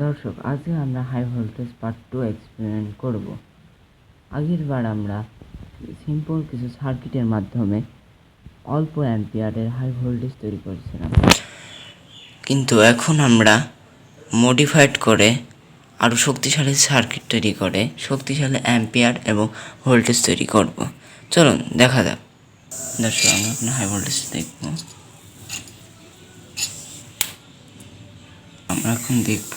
দর্শক, আজকে আমরা হাই ভোল্টেজ পার্ট 2 এক্সপেরিমেন্ট করব। আগের বার আমরা সিম্পল কিছু সার্কিটের মাধ্যমে অল্প অ্যাম্পিয়ারের হাই ভোল্টেজ তৈরি করেছিলাম, কিন্তু এখন আমরা মডিফাইড করে আরও শক্তিশালী সার্কিট তৈরি করে শক্তিশালী অ্যাম্পিয়ার এবং ভোল্টেজ তৈরি করব। চলুন দেখা যাক। দর্শক, আমরা এখন হাই ভোল্টেজ দেখব। আমরা এখন দেখব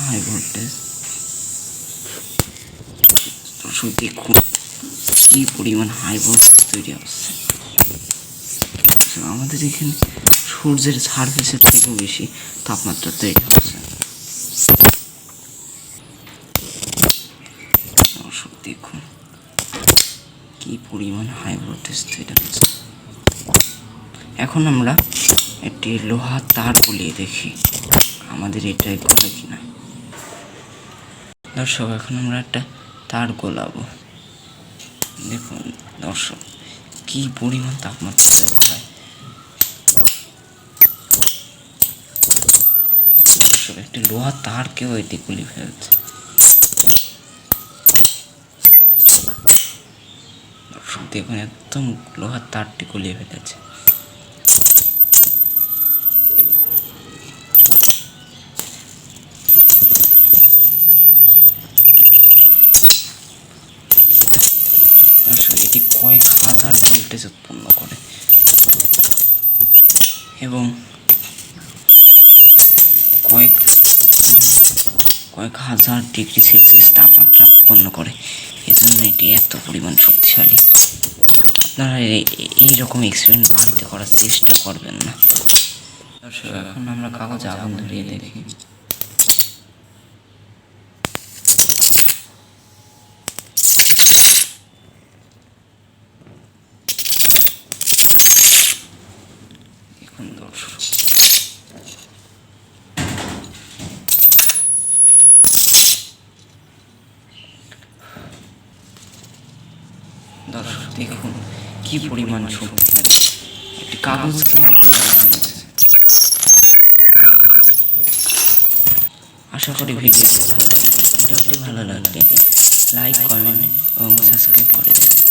হাই ভোল্টেজ। দর্শক, দেখুন কি পরিমাণ হাই ভোল্টেজ তৈরি হচ্ছে। আমাদের এখানে সূর্যের সারফেসের থেকেও বেশি তাপমাত্রা তৈরি হচ্ছে। দর্শক, দেখুন কি পরিমাণ হাই ভোল্টেজ তৈরি হচ্ছে। এখন আমরা একটি লোহার তার গলিয়ে দেখি আমাদের এটাই গলে কিনা। দর্শক, এখন আমরা একটা তার গোলাবো। দেখুন দর্শক, কি পরিমাণ তাপমাত্রা তৈরি হয়। দর্শক, একটি লোহার তারকেও এটি গলিয়ে ফেলছে। দর্শক দেখুন, একদম লোহার তারটি গলিয়ে ফেলেছে। এটি কয়েক হাজার ভোল্টেজ উৎপন্ন করে এবং কয়েক হাজার ডিগ্রি সেলসিয়াস তাপমাত্রা উৎপন্ন করে। এজন্য এটি এত পরিমাণ শক্তিশালী। আপনারা এইরকম এক্সপেরিমেন্ট বাড়িতে করার চেষ্টা করবেন না। দর্শক, এখন আমরা কাগজে আগুন ধরিয়ে দেখি। দর্শক দেখুন কি পরিমাণ শক্তিশালী একটি কাগজকে আগুন ধরিয়ে ফেলেছে। আশা করি ভিডিওটি ভালো লাগবে। লাইক, কমেন্ট এবং সাবস্ক্রাইব করে দেবেন।